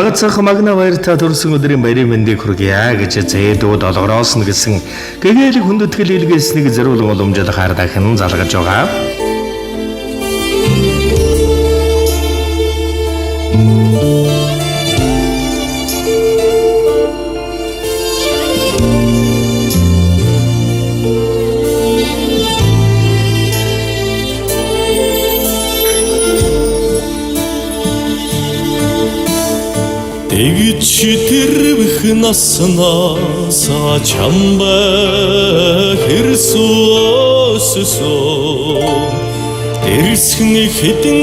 Нагацах магна баяртай төрсөн өдрийн баярын мэндийг хүргье гэж зээдүүд олгороос нь гэсэн гэгээлэг хүндэтгэл илгээснийг зориулан уламжлах хардахын залгаж байгаа. Тэгж тэрвэх наснаас чамбай хэрсөөсөн тэрсхэн хэдэн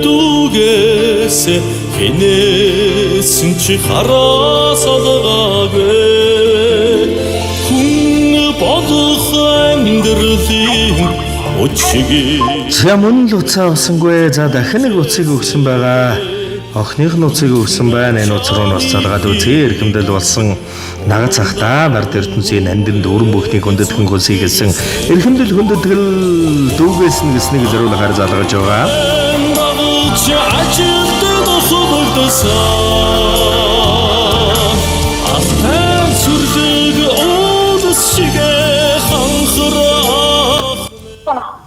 дүүгээс хинээсэн чи хараас алгаагүй хүн болох амьдралын өчгийг Мөн л уцаа усангүй за дахин нэг уцыг өгсөн байгаа. Охных нууцыг өгсөн байна. Энэ нууц руу нас залгаад үзээ эрхэмдэл болсон нагц ахта нард ертөнцийн нандин дүүрэн бүхнийг хүндэтгэн хөлсий гэсэн эрхэмдэл хүндэтгэл дүүгээс нь гэснийг зориулахаар залгаж байгаа.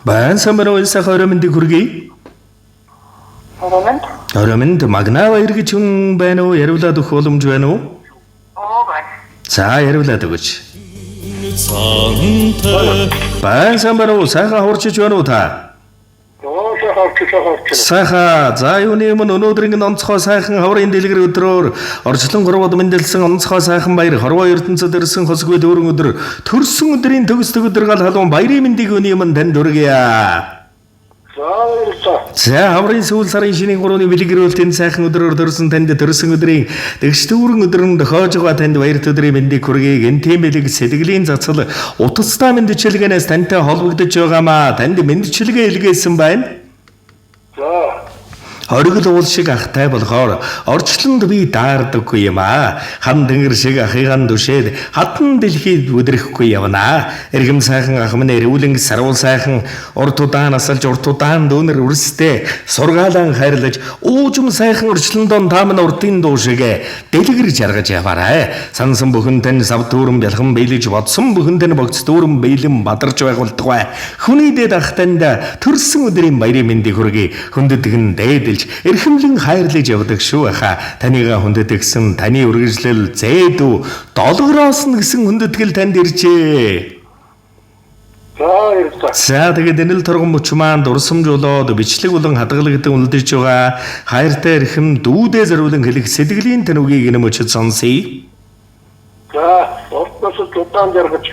Баян самбар уйлсах ороймондыг хүргэе. Ороймонд магна баяр гэж хүн байна уу? Яриулаад өгөх боломж байна уу? байна. За яриулаад өгөөч. Баян самбар уу сайхан хурчиж байна уу та? Сайхан за юуны өмнө өнөөдрийн онцгой сайхан хаврын дэлгэр өдрөөр орчлон 3 удаа мэндэлсэн онцгой сайхан баяр хорвоо ертөнцөд ирсэн хосгүй дөрөн өдөр төрсөн өдрийн төгсдөг өдөр гал халуун баярын мэндийг өний өмнө танд хүргье. За хаврын сүүл сарын шинийн 3-ны бэлгэрүүлтийн сайхан өдрөөр төрсөн танд төрсөн өдрийн тэгш дүүрэн өдрөнд тохиож байгаа танд баярт өдрийн мэндийг хүргэе. Гэнтийн бэлэг сэтгэлийн цацал утастай мэндчилгээнээс тантай холбогдож байгаамаа танд мэндчилгээ илгээсэн байна. Оргил уул шиг ахтай болохоор орчлонд би daardаггүй юм аа. Хам тэнгэр шиг ахыгаан дүшээд хатан дэлхийд өдөрөхгүй явнаа. Эргэм сайхан ах минь эрүүлэн сарвал сайхан урт удаан асалж урт удаан дүүнэр үрстэй сургаалan хайрлаж уужим сайхан орчлондон таамын уртын дуу шиг дэлгэр жаргаж яваарай. Сансан бүхэн тань сав дүүрэн бялхан биелэж бодсон бүхэн тань богц дүүрэн биелэн бадарч байгуулдаггүй. Хүний дэд ахтанд төрсөн өдрийн баярын мэндийг хүргэе. Хүндэтгэн дээд эрхэмлэн хайрлаж явдаг шүү аха. Танийга хүндэтгсэн таны үргэлжлэл зээдүү долгороос нь гэсэн хүндэтгэл танд иржээ. За тэгээд энэ л торгон мөч маань дурсамжуулаад бичлэг болон хадгалагдсан үлдэж байгаа хайртай эрхэм дүүдээ зориулан хэлэх сэтгэлийн тэнүүгийг энэ мөчөд сонсъё. За ордноос удаан жаргаж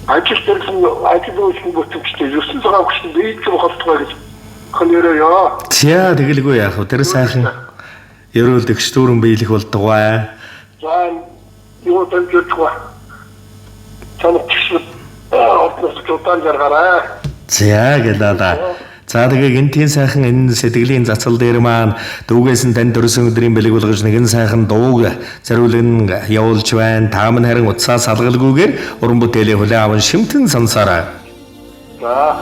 ажил үйлчлэн бүтэмжтэй 9 цагаан хүчтэй дээд холтгой гэж хөнөөрөө. За тэгэлгүй яах вэ? Тэр сайхан ерөөлдөг штүрэн биелэх болдгоо. За юу тэнцвэ. Чанагч ордноос удаан жаргараа. За гэлээ. За тэгээ гинтийн сайхан энэ сэтгэлийн зацал дээр маань дүүгээс нь тань төрсөн өдрийн бэлэг болгож нэгэн сайхан дууг зориулан явуулж байна. Та мань харин утсаа салгалгүйгээр уран бүтээлийн хүлээн аван шимтэн сонсоорой. За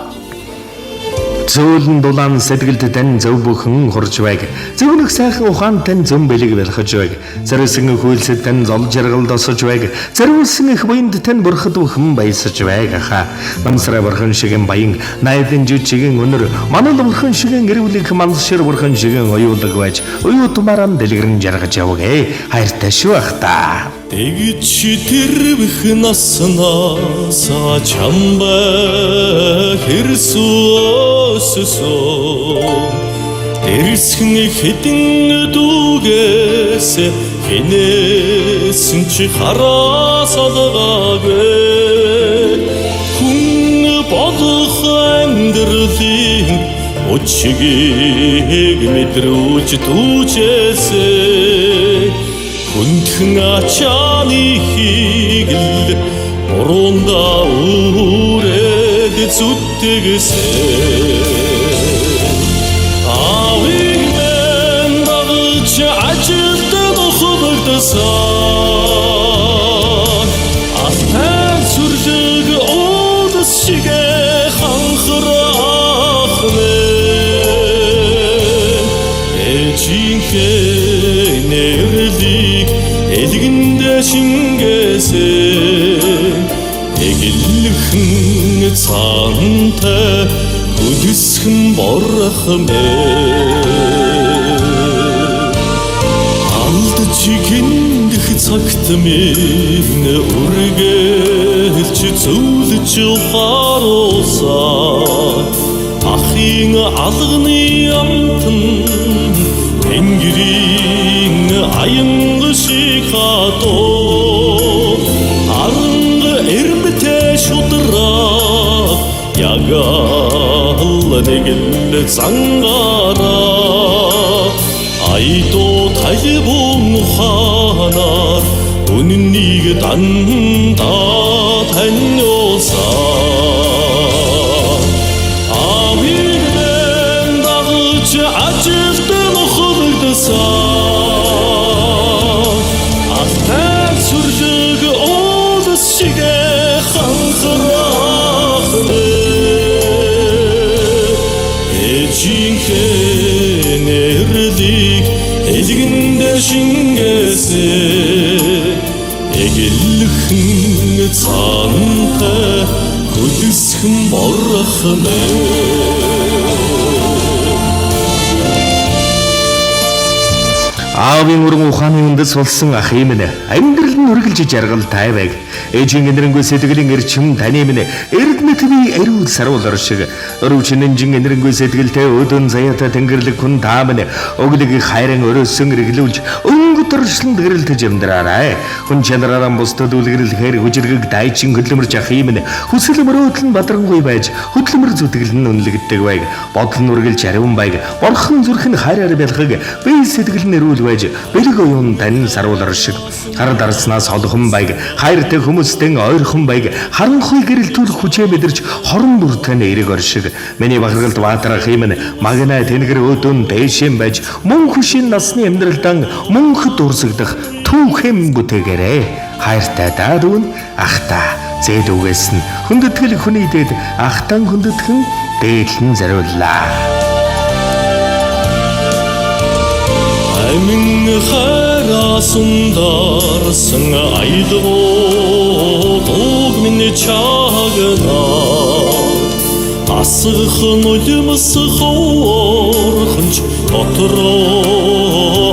Зөөлөн дулаан сэтгэлд тань зөв бүхэн хурж байг. Зөвнөх сайхан ухаан тань зөм бэлэг бэлхэж байг. Зориулсан хүйлсэд тань зол жаргал досож байг. Зориулсан их буйнд тань бурхад бүхэн баясаж байг аха. Мансраа бурхан шигэн баян, найдын жүжигэн өнөр, манал бурхан шигэн эрүүлэх мансшир бурхан шигэн оюулаг байж, оюутмаараа дэлгэрэн жаргаж явгee. Хайртай шүү ах та. Тэгж тэрвэх наснаас чамбай хэрсөөсөн тэрсхэн хэдэн дүүгээс хинээсэн чи хараас алгаагүй хүн болох амьдралын өчгийг мэдрүүлж түүчээсэй хүндхэн ачааны хийгэл мурунда үрээд зүтгэсэй Авиг мен багч ажилд дохогдсон Алтан сүрлэг уудас шигэ ханхрах мэн Эжинхэ нэрлийг элгэндэ шингээсэн эгэлхэн цаантай хөдөлсгөн борхмэ алдж гиндэх цагт минь үргэлж зөвлөж харуулсан ахын алганы амтан тэнгэрийн аянга шиг хатуу аранга эрмтэй шудраа ягаал нэгэн цангараа айдоо талбун ухаанаар үннийг дандаа таниулсан авирэн дагж ажилтан хөвгдсөн ахтай сүржиг уудас шигэ ханхрахны эжинхэн нэрлийг элгэндэ шингээсэн эгэлхэн цаантай хөдөлсгөн борхмэ Аавын өргөн ухааны үндэс болсон ах юм нэ. Амьдрал нь үргэлж жаргал тайваг. Ээжийн энэрэнгүй сэтгэлийн эрчим таны минь эрдэнэ төви ариул саруул оршиг. Өрөвчнэн жин энэрэнгүй сэтгэлтэй өдөн заяата тэнгэрлэг хүн таамын өглөг хайран өрөөсөн реглүүлж өнгө төршлөнд гэрэлтэж амьдраарай. Хүн чанараараа бусдад үлгэрэлхээр хүжиргэг дайчин хөдлөмөрч ах юм нэ. Хүсэл мөрөөдөл нь бадрангүй байж хөдлөмөр зүтгэл нь үнэлэгдэг байг. Бодол нь үргэлж ариун байг. Борхон зүрх нь хайраар бэлхэг. Би сэтгэл нь эрүүл байж бэлэг оюун тань саруулар шиг хар дарснаас холхон байг хайртай хүмүүстэн ойрхон байг харанхуй гэрэлтүүлэх хүчээ мэдэрч хорон бүртэн эрэг оршиг миний бахаргалд баатарах юм магнаа тэнгэр өөдөн дэшин байж мөн хүшин насны амьдралдан мөнх дурсагдах түүхэм бүтээгээрээ хайртай даадуун ахта зэд үгээс нь хүндэтгэл хүний дэд ахтан хүндэтгэн дээдлэн зариуллаа. амин харасан дарсан айдгуу дог минь чагна асхан улимс хоорхонч дотроо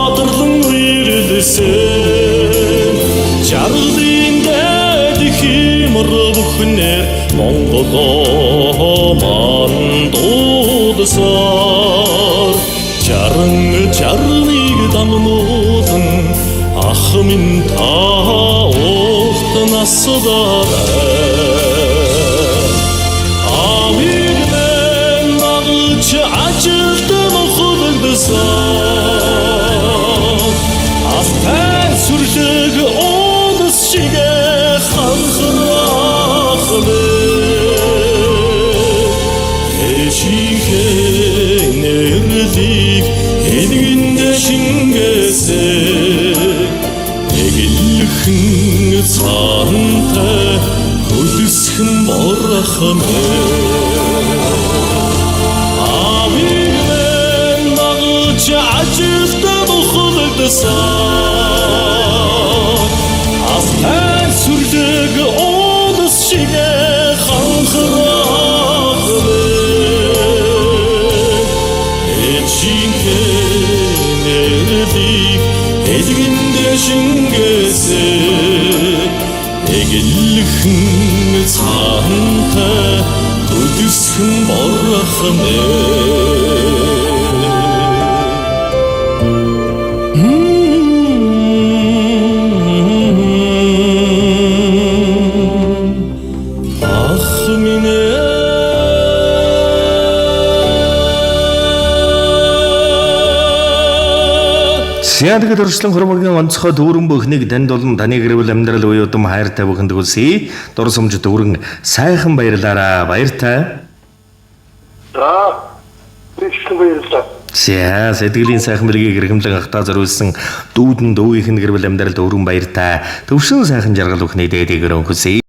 адарлан ирэлсэн жаргалын дэд химэр бүхнээр Монголоо ман дуудсаар Чарныг дамнуулан ах минь та урт насдаарай авирэн нагч ажилтан хөвгдсөн ахтай сүрлэг уудас шигэ ханхрахны эжинхэн нэрлийг элгэндэ шингээсэн эгэлхэн цаантай хөдөлсгөн борхмэ авирэн нагч ажилтан хөвгдсөн ахтай сүрлэг уудас шигэ ханхрахны элгэндэ шингээсэн эгэлхэн цаантай хөдөлсгөн борхмэ Сяадаг дөрвслэн хормогийн онцгой дүүрэн бүхнийг танд болон таны гэрэл амьдрал буюу удам хайртай бүхэнд хүсье. Дурсамж дүүрэн сайхан баярлаарай. Баяртай. Тэгсэн баярлалаа. За сэтгэлийн сайхан мэлгийг эрхэмлэн ахтаа зориулсан дүүдэн дүүгийн гэрэл амьдралд өргөн баяртай. Төвшин сайхан жаргал бүхний дээдийг өргөн хүсье.